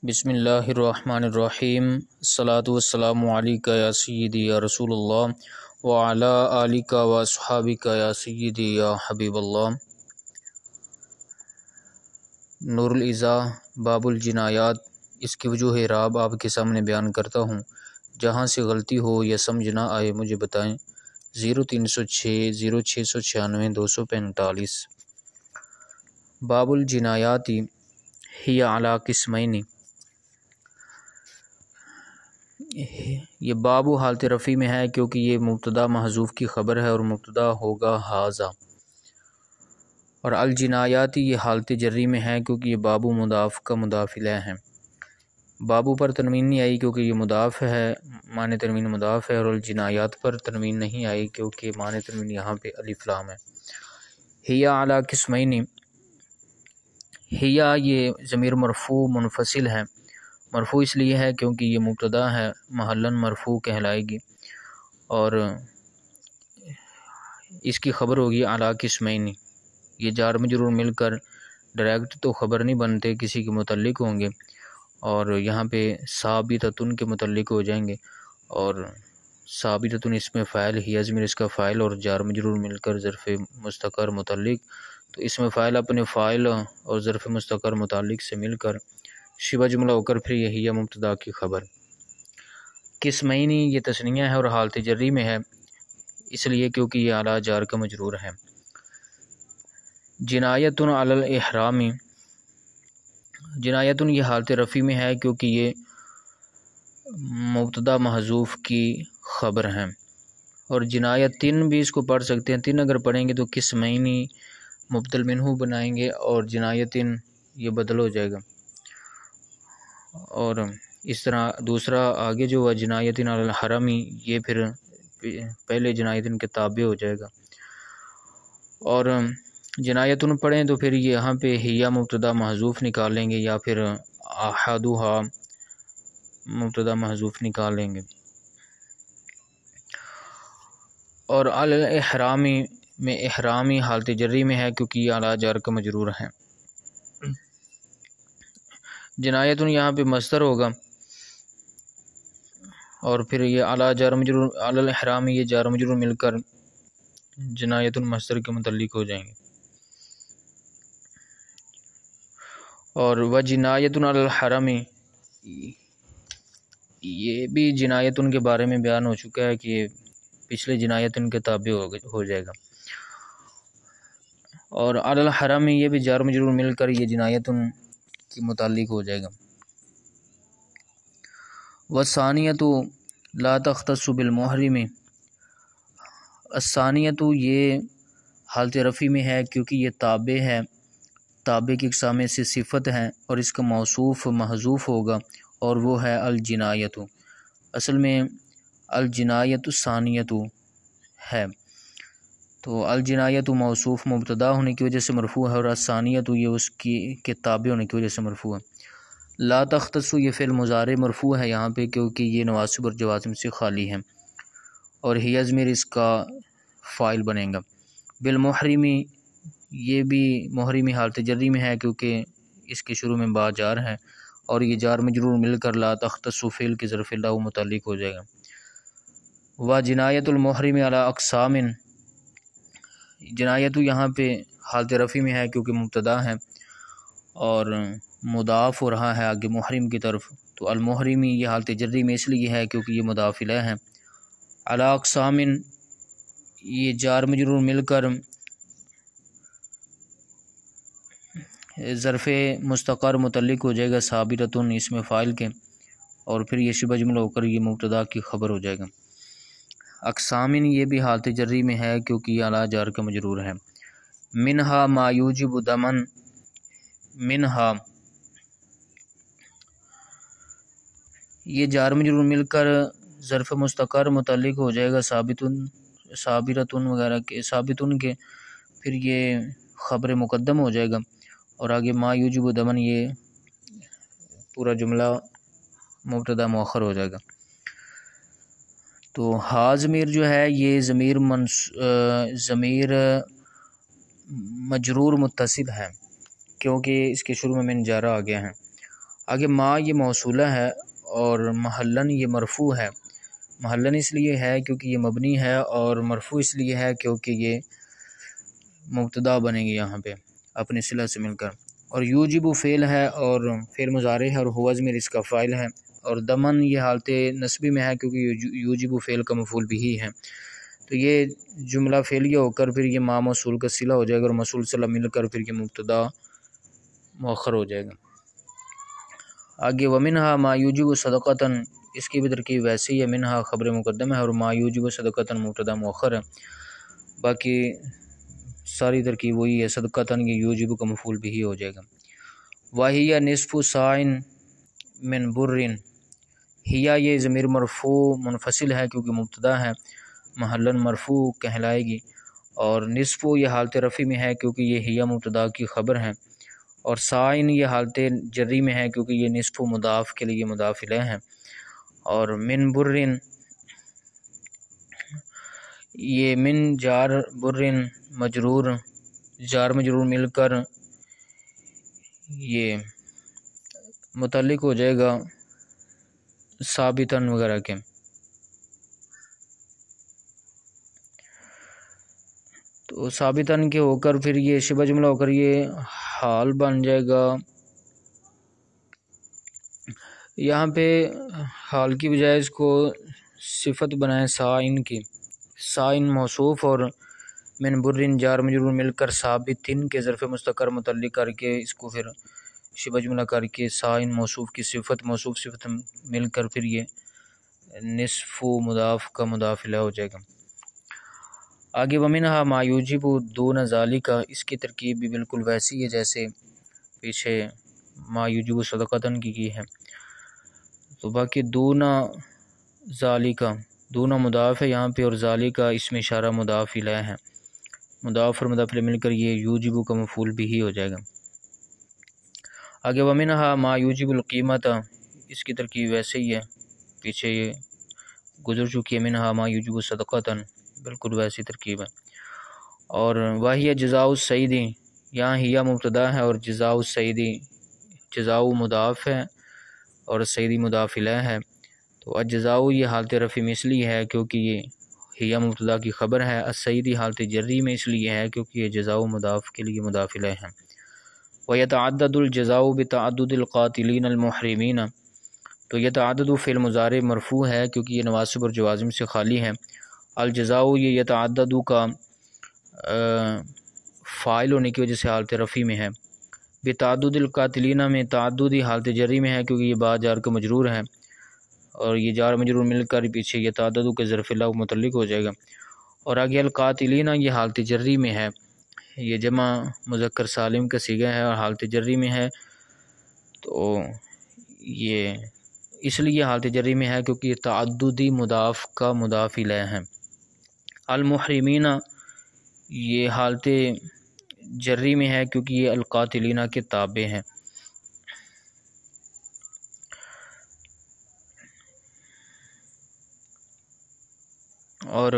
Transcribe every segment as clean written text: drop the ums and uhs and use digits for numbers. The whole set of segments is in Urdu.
بسم اللہ الرحمن الرحیم، الصلاۃ والسلام علیکہ یا سیدی یا رسول اللہ وعلی آلک و اصحابک یا سیدی یا حبیب اللہ۔ نور العزا باب الجنایات، اس کی وجوہ اعراب آپ کے سامنے بیان کرتا ہوں۔ جہاں سے غلطی ہو یا سمجھ نہ آئے مجھے بتائیں۔ 0306 0696 245۔ باب الجنایات ہی علی قسمین، یہ باب حالت رفع میں ہے کیونکہ یہ مبتدا محذوف کی خبر ہے اور مبتدا ہوگا ھذا، اور الجنایات یہ حالت جری میں ہے کیونکہ یہ باب مضاف کا مضاف الیہ ہے۔ بابو پر تنوین نہیں آئی کیونکہ یہ مضاف ہے، معنی تنوین مضاف ہے، اور الجنایات پر تنوین نہیں آئی کیونکہ معنی تنوین یہاں پہ الف لام ہے۔ ہی علی قسمین، ہی یہ ضمیر مرفوع منفصل ہے، مرفوع اس لیے ہے کیونکہ یہ مبتدا ہے، محلاً مرفوع کہلائے گی، اور اس کی خبر ہوگی علی قسمین۔ یہ جار مجرور مل کر ڈائریکٹ تو خبر نہیں بنتے، کسی کے متعلق ہوں گے، اور یہاں پہ ثابتۃ کے متعلق ہو جائیں گے، اور ثابتۃ اس میں فاعل، ہی ضمیر اس کا فاعل، اور جار مجرور مل کر ظرف مستقر متعلق، تو اس میں فاعل اپنے فاعل اور ظرف مستقر متعلق سے مل کر شبہ جملہ ہو کر پھر یہی مبتدا کی خبر۔ قسمین یہ تثنیہ ہے اور حالت جری میں ہے، اس لیے کیونکہ یہ اعلیٰ جار کا مجرور ہے۔ جنایت علی الاحرام، جنایت یہ حالت رفع میں ہے کیونکہ یہ مبتدا محذوف کی خبر ہے، اور جنایت تین بھی اس کو پڑھ سکتے ہیں، تین اگر پڑھیں گے تو قسمین مبدل منہ بنائیں گے، اور جنایتن یہ بدل ہو جائے گا، اور اس طرح دوسرا آگے جو جنایتن علی الحرم یہ پھر پہلے جنایتن کے تابع ہو جائے گا، اور جنایتن پڑھیں تو پھر یہاں پہ ہیا مبتدا محذوف نکال لیں گے، یا پھر احدھا مبتدا محذوف نکال لیں گے، اور علی الاحرامی میں احرامی حالت جری میں ہے کیونکہ یہ اعلیٰ جار کا مجرور ہے۔ جنایتن یہاں پہ مصدر ہوگا، اور پھر یہ اعلیٰ جار مجرور علی الاحرامی یہ جار مجرور مل کر جنایتن مصدر کے متعلق ہو جائیں گے، اور وجنایتن علی الحرم یہ بھی جنایتن کے بارے میں بیان ہو چکا ہے کہ یہ پچھلے جنایتن کے تابع ہو جائے گا، اور علی الحرم یہ بھی جار مجرور مل کر یہ جنایتن کے متعلق ہو جائے گا۔ والثانیۃ لا تختص بالمحرم، الثانیۃ یہ حالت رفع میں ہے کیونکہ یہ تابع ہے، تابع کی اقسام سے صفت ہے، اور اس کا موصوف محذوف ہوگا، اور وہ ہے الجنایت، اصل میں الجنایت الثانیۃ ہے، تو الجنایت موصوف مبتدا ہونے کی وجہ سے مرفوع ہے، اور الثانیۃ یہ اس کے تابع ہونے کی وجہ سے مرفوع ہے۔ لا تختص یہ فعل مضارع مرفوع ہے یہاں پہ کیونکہ یہ نواصب اور جوازم سے خالی ہے، اور ہی ضمیر اس کا فاعل بنے گا۔ بالمحرمی یہ بھی محرمی حالت جری میں ہے کیونکہ اس کے شروع میں با جار ہے، اور یہ جار مجرور مل کر لا تختص فعل کے ظرف اللہ متعلق ہو جائے گا۔ و جنایت المحرم علی اقسام، جنایت یہاں پہ حالت رفع میں ہے کیونکہ مبتدا ہے اور مضاف ہو رہا ہے آگے محرم کی طرف، تو المحرمی یہ حالت جری میں اس لیے ہے کیونکہ یہ مضاف الیہ ہے۔ علی اقسام یہ جار مجرور مل کر ظرف مستقر متعلق ہو جائے گا ثابتۃ اس میں فاعل کے، اور پھر یہ شبہ جملہ ہو کر یہ مبتدا کی خبر ہو جائے گا۔ اقسامن یہ بھی حالت جری میں ہے کیونکہ یہ اعلیٰ جار کا مجرور ہے۔ منہا ما یوجب دمن، منہا یہ جار مجرور مل کر ظرف مستقر متعلق ہو جائے گا ثابتۃ وغیرہ کے، ثابتن کے، پھر یہ خبر مقدم ہو جائے گا، اور آگے ما یوجب دمن یہ پورا جملہ مبتدا مؤخر ہو جائے گا۔ تو ہا ضمیر جو ہے یہ ضمیر مجرور متصل ہے کیونکہ اس کے شروع میں من جارہ آ گیا ہے، آگے ما یہ موصولہ ہے اور محلن یہ مرفوع ہے۔ محلن اس لیے ہے کیونکہ یہ مبنی ہے، اور مرفوع اس لیے ہے کیونکہ یہ مبتدا بنے گی یہاں پہ اپنے صلہ سے مل کر۔ اور یوجب فعل ہے اور فعل مضارع ہے، اور ہوا ضمیر اس کا فاعل ہے، اور دمن یہ حالت نصبی میں ہے کیونکہ یوجب فعل کا مفعول بھی ہے۔ تو یہ جملہ فعلیہ ہو کر پھر یہ ما موصول کا صلہ ہو جائے گا، اور موصول صلہ مل کر پھر یہ مبتدا مؤخر ہو جائے گا۔ آگے ومنہا ما یوجب صدقتاً، اس کی بھی ترکیب ویسے ہی ہے، منہا خبر مقدم ہے اور ما یوجب صدقتاً مبتدا مؤخر ہے۔ باقی ساری ترکیب وہی ہے، صدقتاً یہ یوجب کا مفعول بھی ہو جائے گا۔ وَهِيَ نِصْفُ صَاعٍ مِّن بُرٍّ، ہیا یہ ضمیر مرفوع منفصل ہے کیونکہ مبتدا ہے، محلن مرفوع کہلائے گی، اور نصف یہ حالت رفع میں ہے کیونکہ یہ ہیا مبتدا کی خبر ہے، اور صاعٍ یہ حالت جری میں ہے کیونکہ یہ نصف مضاف کے لیے مضاف الیہ ہے، اور من برٍ یہ من جار برٍ مجرور، جار مجرور مل کر یہ متعلق ہو جائے گا ثابتاً وغیرہ کے۔ تو ثابتاً کے ہو کر پھر یہ شبہ جملہ ہو کر یہ حال بن جائے گا۔ یہاں پہ حال کی بجائے اس کو صفت بنائیں صاعٍ کی، صاعٍ موصوف اور من برٍ جار مجرور مل کر ثابتن کے ظرف مستقر متعلق کر کے اس کو پھر شبہ جملہ کر کے صاعٍ موصوف کی صفت، موصوف صفت مل کر پھر یہ نصف مضاف کا مضاف الیہ ہو جائے گا۔ آگے ومنہا ما یوجب دون ذالک، اس کی ترکیب بھی بالکل ویسی ہے جیسے پیچھے ما یوجب صدقتاً کی ہے۔ تو باقی دون ذالک، دون مضاف ہے یہاں پہ، اور ذالک اس میں اشارہ مضاف الیہ ہے، مضاف اور مضاف الیہ مل کر یہ یوجب کا مفعول بھی ہو جائے گا۔ آگے ومنہا ما یوجب القیمت، اس کی ترکیب ویسے ہی ہے، پیچھے یہ گزر چکی ہے، منہا ما یوجب صدقتاً، بالکل ویسی ترکیب ہے۔ اور وہی جزاء السعید، یہاں ہیا مبتدا ہے اور جزاء السعید جزاء مضاف ہے اور سعیدی مضاف الیہ ہے۔ تو الجزاء یہ حالت رفع میں اس لیے ہے کیونکہ یہ ہیا مبتدا کی خبر ہے، السعیدی حالت جری میں اس لیے ہے کیونکہ یہ جزاء مضاف کے لیے مضاف الیہ ہے۔ وَيَتَعَدَّدُ الْجَزَاءُ بِتَعَدُّدِ الْقَاتِلِينَ الْمُحْرِمِينَ، تو یتعدد فعل مضارع مرفوع ہے کیونکہ یہ نواصب اور جوازم سے خالی ہے۔ الجزاء یہ یتعدد کا فاعل ہونے کی وجہ سے حالت رفع میں ہے۔ بتعدد القاتلین میں تعددی حالت جری میں ہے کیونکہ یہ با جار کا مجرور ہے، اور یہ جار مجرور مل کر پیچھے یتعدد کے ظرف اللہ متعلق ہو جائے گا۔ اور آگے القاتلین یہ حالت جری میں ہے، یہ جمع مذکر سالم کا صیغہ ہے اور حالت جری میں ہے، تو یہ اس لیے حالت جری میں ہے کیونکہ یہ تعددی مضاف کا مضاف الیہ ہے۔ المحرمین یہ حالت جری میں ہے کیونکہ یہ القاتلین کے تابع ہیں۔ اور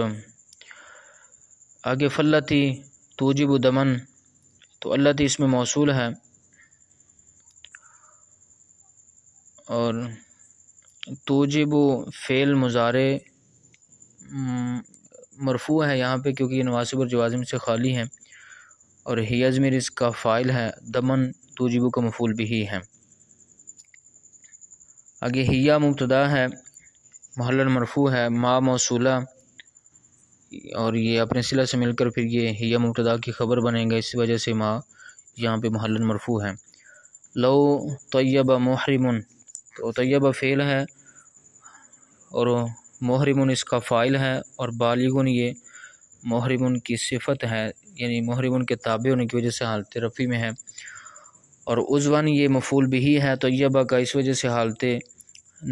آگے فلتی توجب دمن، تو التی اس میں موصول ہے، اور توجب فعل مضارع مرفوع ہے یہاں پہ کیونکہ یہ نواصب اور جوازم سے خالی ہے، اور ہی ضمیر اس کا فاعل ہے، دمن توجب کا مفعول بھی ہے۔ آگے ہیا مبتدا ہے، محلن مرفوع ہے، ما موصولہ، اور یہ اپنے صلہ سے مل کر پھر یہ ہیا مبتدا کی خبر بنے گا، اس وجہ سے ما یہاں پہ محلن مرفوع ہے۔ لو طیب محرم، تو طیب فعل ہے اور محرم اس کا فاعل ہے، اور بالغ یہ محرم کی صفت ہے، یعنی محرم کے تابع ہونے کی وجہ سے حالت رفع میں ہے، اور عضون یہ مفعول بھی ہے طیبہ کا، اس وجہ سے حالت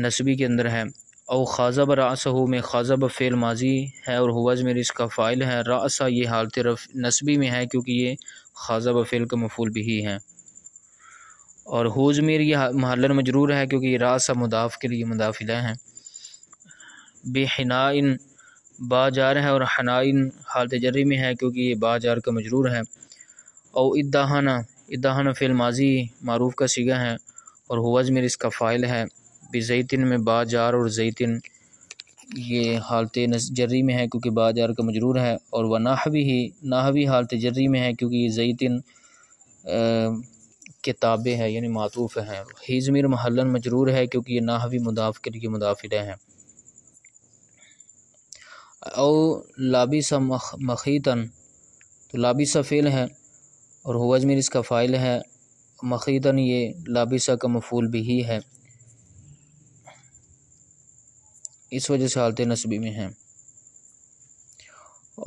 نصبی کے اندر ہے۔ او خاضب رأسہ میں خاضب فعل ماضی ہے اور ہوا ضمیر اس کا فاعل ہے، رأسہ یہ حالت نصبی میں ہے کیونکہ یہ خاضب فعل کا مفعول بھی ہے، اور ہو ضمیر یہ محلن مجرور ہے کیونکہ یہ رأسہ مضاف کے لیے مضاف الیہ ہے۔ بحنائن با جار ہے اور حنائن حالت جری میں ہے کیونکہ یہ با جار کا مجرور ہے۔ او ادہن، ادہن فعل ماضی معروف کا صیغہ ہے، اور ہوا ضمیر اس کا فاعل ہے، بزیتن میں با جار اور زیتن یہ حالت جری میں ہے کیونکہ با جار کا مجرور ہے، اور وہ نحوی حالت جری میں ہے کیونکہ یہ زیتن کے تابع ہے یعنی معطوف ہے۔ ہی ضمیر محلن مجرور ہے کیونکہ یہ نحوی مضاف کے لیے مضاف الیہ ہے۔ او لابس مخیطن تو لابس فعل ہے اور ہوا ضمیر اس کا فاعل ہے، مخیطن یہ لابسہ کا مفعول بھی ہے، اس وجہ سے حالت نصبی میں ہے۔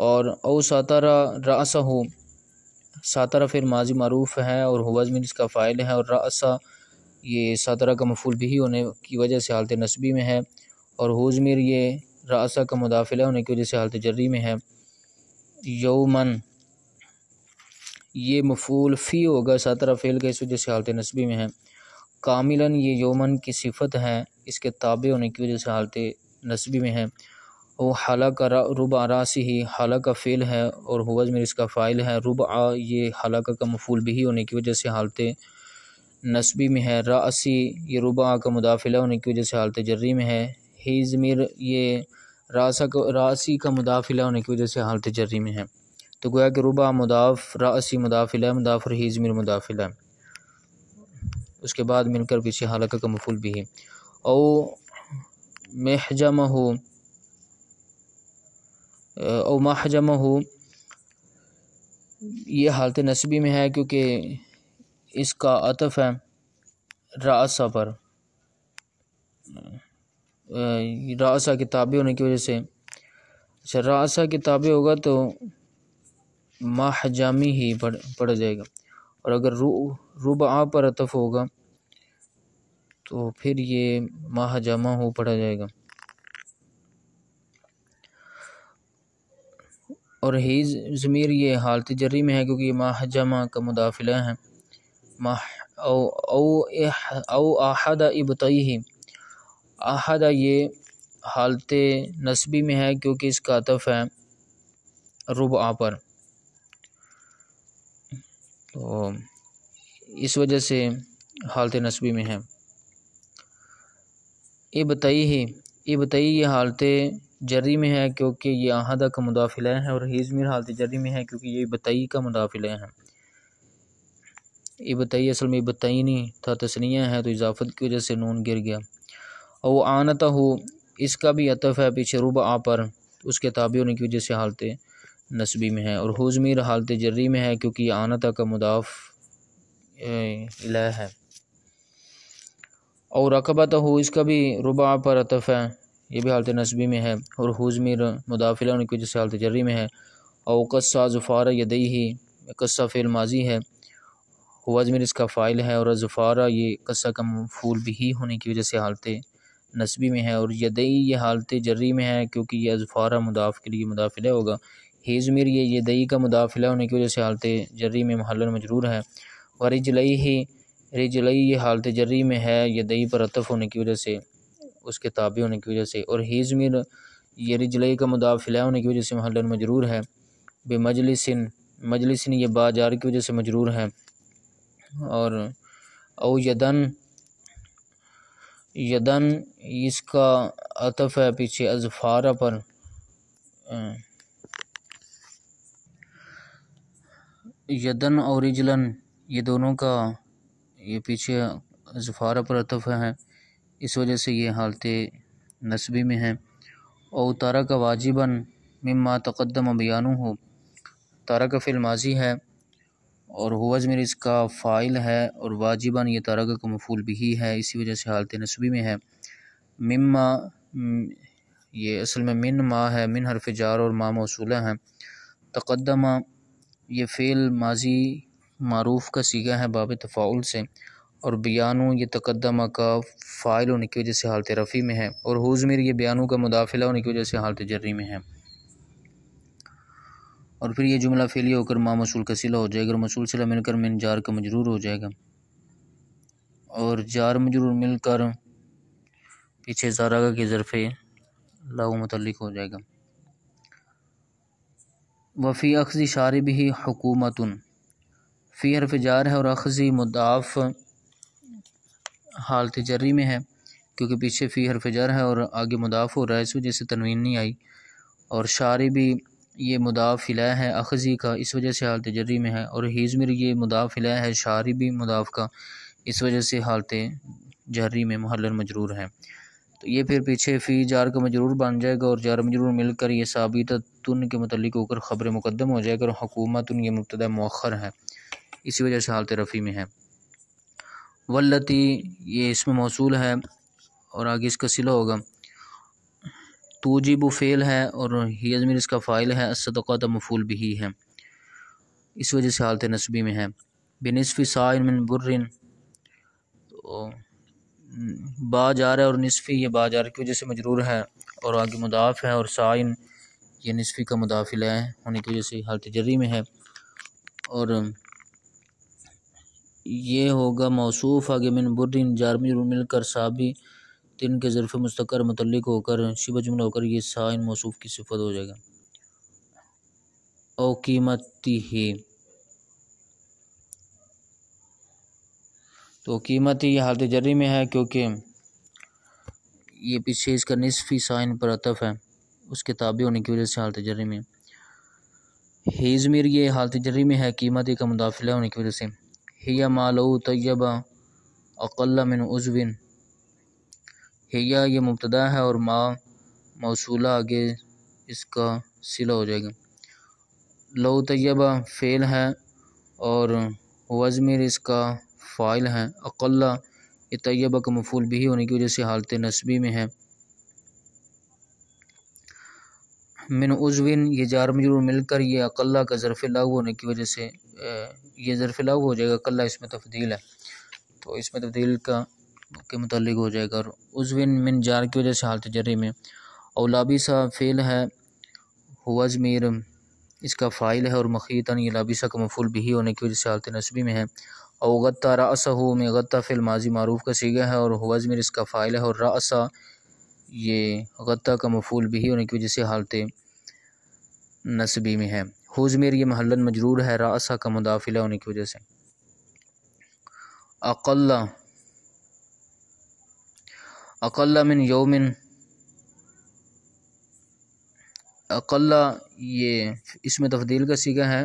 اور او ساترہ رأسہ، ساترہ فعل ماضی معروف ہے اور ہوا ضمیر اس کا فاعل ہے، اور رأسہ یہ ساترہ کا مفعول بھی ہونے کی وجہ سے حالت نصبی میں ہے، اور ہو ضمیر یہ رأسہ کا مضاف الیہ ہونے کی وجہ سے حالت جری میں ہے۔ یومن یہ مفعول فی ہوگا ساترہ فعل کا، اس وجہ سے حالت نصبی میں ہے۔ کاملاً یہ یومن کی صفت ہے، اس کے تابع ہونے کی وجہ سے حالت نصبی میں ہے۔ او حلق ربع راسہ حلق کا فعل ہے اور ہوا ضمیر اس کا فاعل ہے، ربع یہ حلق کا مفعول بھی ہونے کی وجہ سے حالت نصبی میں ہے۔ راسی یہ ربع کا مضاف الیہ ہونے کی وجہ سے حالت جری میں ہے۔ ہی ضمیر یہ راسی کا مضاف الیہ ہونے کی وجہ سے حالت جری میں ہے، تو گویا کہ ربع مضاف، راسی مضاف الیہ مضاف اور ہی ضمیر مضاف الیہ، اس کے بعد مل کر پیچھے حلقہ کا مفعول بھی ہے۔ او محجمہ او محجمہ یہ حالت نصبی میں ہے کیونکہ اس کا عطف ہے رأسہ پر، رأسہ کے تابع ہونے کی وجہ سے، اچھا رأسہ کے تابع ہوگا تو محجمی ہی پڑھ جائے گا، اور اگر ربع پر عطف ہوگا تو پھر یہ محجمہ ہو پڑھا جائے گا۔ اور ہی ضمیر یہ حالت جری میں ہے کیونکہ یہ محجمہ کا مضاف الیہ ہے۔ او احد ابطیہ، احد یہ حالت نصبی میں ہے کیونکہ اس کا عطف ہے ربع پر، تو اس وجہ سے حالت نصبی میں ہے۔ ابطیہ یہ حالت جری میں ہے کیونکہ یہ احد کا مضاف الیہ ہے، اور ہی ضمیر حالت جری میں ہے کیونکہ یہ ابطیہ کا مضاف الیہ ہے۔ ابطیہ اصل میں ابطینی تھا، تثنیہ ہے تو اضافت کی وجہ سے نون گر گیا۔ او آنتہ اس کا بھی عطف ہے پیچھے ربع پر، اس کے تابع ہونے کی وجہ سے حالت نصبی میں ہے، اور ہو ضمیر حالت جری میں ہے کیونکہ یہ آنتہ کا مضاف الیہ ہے۔ اور رقبتہ اس کا بھی ربع پر عطف ہے، یہ بھی حالت نصبی میں ہے، اور ہو ضمیر مضاف الیہ ہونے کی وجہ سے حالت جری میں ہے۔ او قصہ ظفار یدیہ قصہ فعل ماضی ہے، ہوا ضمیر اس کا فاعل ہے، اور ظفارہ یہ قصہ کا مفعول بھی ہونے کی وجہ سے حالت نصبی میں ہے، اور یدی یہ حالت جری میں ہے کیونکہ یہ ظفارہ مضاف کے لیے مضاف الیہ ہوگا۔ ہی ضمیر یہ یدی کا مضاف الیہ ہونے کی وجہ سے حالت جری میں محلن مجرور ہے، اور رجلی یہ حالت جری میں ہے یدی پر عطف ہونے کی وجہ سے، اس کے تابع ہونے کی وجہ سے، اور ہی ضمیر یہ رجلی کا مضاف الیہ ہونے کی وجہ سے محلن مجرور ہے۔ مجلسن یہ با جار کی وجہ سے مجرور ہے، اور او یدن اس کا عطف ہے پیچھے اظفارہ پر، یدن اور رجلن یہ دونوں کا یہ پیچھے اظفارہ پر عطف ہے، اس وجہ سے یہ حالت نصبی میں ہے۔ او ترک واجباً مما تقدم بیانہ ترک فعل ماضی ہے اور ہوا ضمیر اس کا فاعل ہے، اور واجباً یہ ترک کا مفعول بھی ہے، اسی وجہ سے حالت نصبی میں ہے۔ مما یہ اصل میں من ما ہے، من حرف جار اور ما موصولہ ہے۔ تقدمہ یہ فعل ماضی معروف کا صیغہ ہے باب تفاعل سے، اور بیانو یہ تقدمہ کا فاعل ہونے کی وجہ سے حالت رفع میں ہے، اور ہو ضمیر یہ بیانو کا مضاف الیہ ہونے کی وجہ سے حالت جری میں ہے۔ اور پھر یہ جملہ فعلیہ ہو کر ما موصول کا صلہ ہو جائے گا، اور موصول صلہ مل کر من جار کا مجرور ہو جائے گا، اور جار مجرور مل کر پیچھے زارگا کی ظرف لا متعلق ہو جائے گا۔ وفی اخذ شاربہ حکومت، فی حرف جار ہے اور اخذ مضاف حالت جری میں ہے کیونکہ پیچھے فی حرف جر ہے اور آگے مضاف ہو رہا ہے، اس وجہ سے تنوین نہیں آئی، اور شاربی یہ مضاف الیہ ہے اخذی کا، اس وجہ سے حالت جری میں ہے، اور ہیزمر یہ مضاف الیہ ہے شاربی مضاف کا، اس وجہ سے حالت جری میں محل مجرور ہے۔ تو یہ پھر پیچھے فی جار کا مجرور بن جائے گا، اور جار مجرور مل کر یہ ثابتۃ کے متعلق ہو کر خبر مقدم ہو جائے گا، اور حکومت یہ مبتدا مؤخر ہے، اسی وجہ سے حالت رفع میں ہے۔ والتی یہ اسم موصول ہے اور آگے اس کا صلہ ہوگا، توجب فعل ہے اور ہی ضمیر اس کا فاعل ہے، الصدقات مفعول بھی ہے، اس وجہ سے حالت نصبی میں ہے۔ بنصف صاع من بر، تو با جار ہے اور نصفی یہ با جار کی وجہ سے مجرور ہے، اور آگے مضاف ہے، اور صاعن یہ نصفی کا مضاف الیہ ہونے کی وجہ سے حالت جری میں ہے، اور یہ ہوگا موصوف آگے من برن جار مجرور مل کر صابی تن کے ظرف مستقر متعلق ہو کر شبہ جملہ ہو کر یہ صاعن موصوف کی صفت ہو جائے گا۔ او قیمتی ہی، تو قیمتی یہ حالت جری میں ہے کیونکہ یہ پیچھے اس کا نصفی صاعن پر عطف ہے، اس کے تابع ہونے کی وجہ سے حالت جری میں۔ ہی ضمیر یہ حالت جری میں ہے قیمتی کا مضاف الیہ ہونے کی وجہ سے۔ ہی ما لو طیبہ اقل من عضو، ہیا یہ مبتدا ہے اور ما موصولہ آگے اس کا صلہ ہو جائے گا۔ لو طیبہ فعل ہے اور ضمیر اس کا فاعل ہے، اقل یہ طیبہ کا مفعول بھی ہونے کی وجہ سے حالت نصبی میں ہے۔ من عضوین یہ جار مجرور مل کر یہ اقلہ کا ظرف لاغو ہونے کی وجہ سے یہ ظرف لاغو ہو جائے گا، اقلہ اس میں تفضیل ہے تو اس میں تفضیل کے متعلق ہو جائے گا، اور عضوین من جار کی وجہ سے حالت جری میں۔ او لابسہ فعل ہے، ہوا ضمیر اس کا فاعل ہے، اور مخیطاً یہ لابسہ کا مفعول بھی ہونے کی وجہ سے حالت نصبی میں ہے۔ او غطا رأسہ میں غطا فعل ماضی معروف کا صیغہ ہے اور ہوا ضمیر اس کا فاعل ہے، اور رأسہ یہ غطا کا مفعول بھی ہونے کی وجہ سے حالت نصبی میں ہے۔ ہو ضمیر یہ محلاً مجرور ہے رأسہ کا مضاف الیہ ہونے کی وجہ سے۔ اقل من یومن، اقل یہ اس میں تفضیل کا صیغہ ہے،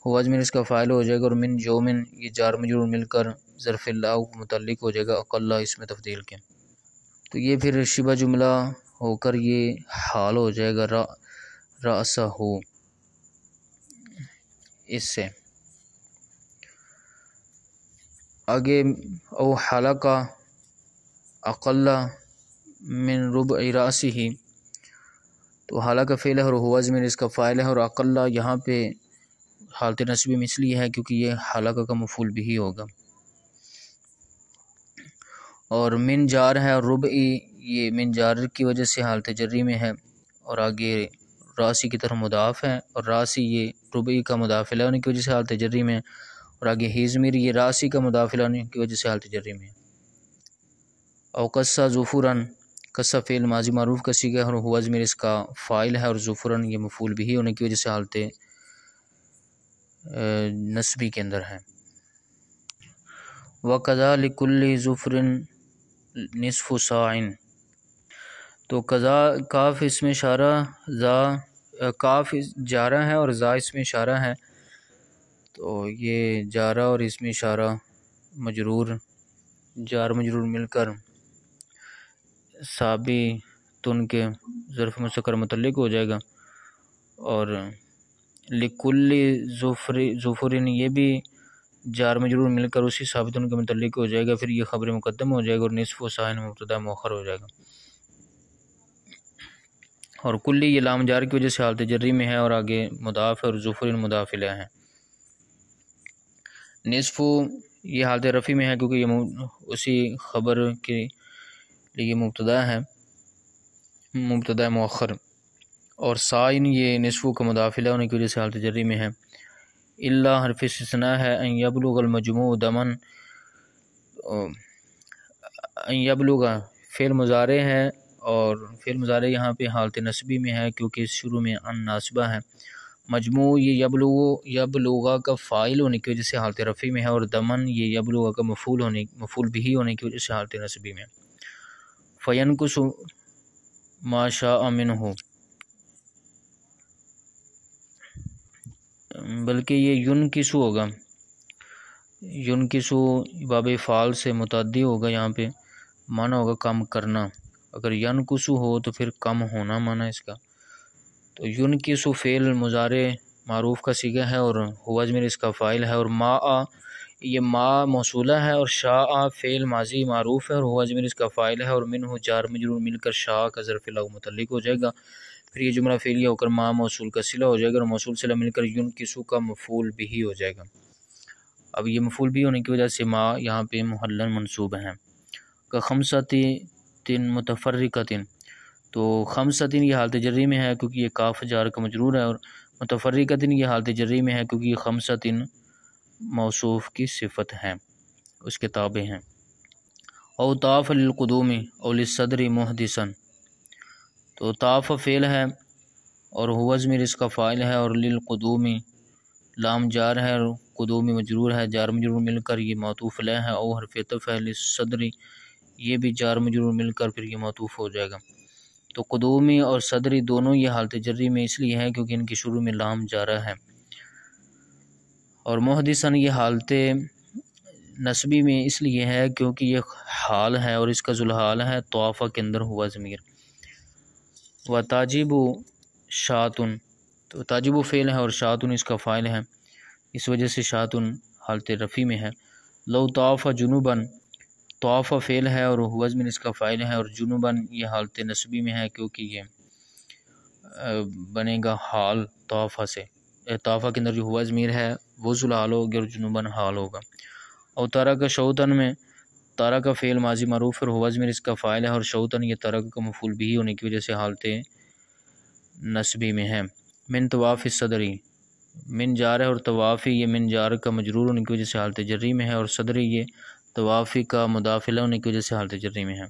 ہوا ضمیر اس کا فاعل ہو جائے گا، اور من یومن یہ جار مجرور مل کر ظرف لاغو متعلق ہو جائے گا اقل اس میں تفضیل کے، تو یہ پھر شبہ جملہ ہو کر یہ حال ہو جائے گا رأسہ ہو، اس سے آگے او حلقہ اقل من ربع رأسہ، تو حلقہ فعل ہے اور ہوا ضمیر اس کا فاعل ہے، اور اقل یہاں پہ حالت نصبی میں اس لیے ہے کیونکہ یہ حلقہ کا مفعول بھی ہوگا، اور من جار ہے اور ربعی یہ من جار کی وجہ سے حالت جری میں ہے، اور آگے راسی کی طرف مضاف ہے، اور راسی یہ ربعی کا مضاف الیہ ہونے کی وجہ سے حالت جری میں، اور آگے ہی ضمیر یہ راسی کا مضاف الیہ ہونے کی وجہ سے حالت جری میں۔ او قصہ ظفراً، قصہ فعل ماضی معروف کا صیغہ ہے اور ہوا ضمیر اس کا فاعل ہے، اور ظفراً یہ مفعول بھی ہونے کی وجہ سے حالت نصبی کے اندر ہے۔ وَقَضَى لِكُلِّ ظُفْرٍ نِصْفُ صَاعٍ، تو قضا کاف اس میں اشارہ، کاف جارہ ہے اور زا اس میں اشارہ ہے، تو یہ جارہ اور اس میں اشارہ مجرور جار مجرور مل کر صابی تن کے ظرف مستقر متعلق ہو جائے گا، اور لکل ظفرن یہ بھی جار مجرور مل کر اسی ثابتن کے متعلق ہو جائے گا، پھر یہ خبر مقدم ہو جائے گا، اور نصف و صاعٍ مبتدا مؤخر ہو جائے گا، اور کلی یہ لام جار کی وجہ سے حالت جری میں ہے، اور آگے مضاف ہے اور ظفرن مضاف الیہ ہے۔ نصف یہ حالت رفع میں ہے کیونکہ یہ اسی خبر کے لیے مبتدا ہے، مبتدا مؤخر، اور صاعٍ یہ نصف کا مضاف الیہ ہونے کی وجہ سے حالت جری میں ہے۔ الا حرف استثناء ہے، ان یبلغ المجموع دمن، ان یبلغ فعل مضارع ہے، اور فعل مضارع یہاں پہ حالت نصبی میں ہے کیونکہ شروع میں ان ناصبہ ہے، مجموع یہ یبلغ کا فاعل ہونے کی وجہ سے حالت رفع میں ہے، اور دمن یہ یبلغ کا مفعول بھی ہونے کی وجہ سے حالت نصبی میں ہے۔ فینقص ما شاء منہ، بلکہ یہ ینقص ہوگا، ینقص باب فعال سے متعدی ہوگا، یہاں پہ معنی ہوگا کم کرنا۔ اگر ینقص ہو تو پھر کم ہونا معنی اس کا۔ تو ینقص فعل مضارع معروف کا صیغہ ہے، اور ہوا ضمیر اس کا فاعل ہے، اور ما یہ ما موصولہ ہے، اور شاء فعل ماضی معروف ہے، اور ہوا ضمیر اس کا فاعل ہے، اور منہ جار مجرور مل کر شاء کا ظرف لغو متعلق ہو جائے گا۔ پھر یہ جملہ فعلیہ ہو کر ما موصول کا صلہ ہو جائے گا، اور موصول صلہ مل کر ینقص کا مفعول بھی ہو جائے گا۔ اب یہ مفعول بھی ہونے کی وجہ سے ما یہاں پہ محلن منصوب ہیں۔ کہ خمسۃ متفرقۃ، تو خمسۃ یہ حالت جری میں ہے کیونکہ یہ کاف جار کا مجرور ہے، اور متفرقۃ یہ حالت جری میں ہے کیونکہ یہ خمسۃ موصوف کی صفت ہے، اس کے تابع ہیں۔ او طاف للقدوم او للصدر محدثا، تو طاف فعل ہے اور ہوا ضمیر اس کا فاعل ہے، اور للقدوم لام جار ہے، اور قدوم مجرور ہے، جار مجرور مل کر یہ معطوف علیہ ہے، او حرف عطف ہے، للصدر یہ بھی جار مجرور مل کر پھر یہ معطوف ہو جائے گا۔ تو قدومی اور صدری دونوں یہ حالت جری میں اس لیے ہے کیونکہ ان کی شروع میں لام جارہ ہے، اور محدثاً یہ حالت نسبی میں اس لیے ہے کیونکہ یہ حال ہے اور اس کا ذوالحال ہے طوافہ کے اندر ہوا ضمیر۔ و تاجب شاتن، تو تاجب فعل ہے اور شاتن اس کا فاعل ہے، اس وجہ سے شاتن حالت رفع میں ہے۔ لو طاف جنوباً، طواف فعل ہے اور ہوا ضمیر اس کا فاعل ہے، اور جنوباً یہ حالت نسبی میں ہے کیونکہ یہ بنے گا حال طوافہ سے، طوافہ کے اندر جو ہوا ضمیر ہے وہ ذوالحال ہوگا اور جنوباً حال ہوگا۔ اور ترک شوطن میں ترک کا فعل ماضی معروف اور ہوا ضمیر اس کا فاعل ہے، اور شوطن یہ ترک کا مفعول بھی ہونے کی وجہ سے حالت نسبی میں ہے۔ من طواف الصدری، من جار ہے اور طوافی یہ من جار کا مجرور ہونے کی وجہ سے حالت جری میں ہے، اور صدری یہ طوافی کا مدافعہ ہونے کی وجہ سے حالت جری میں ہے۔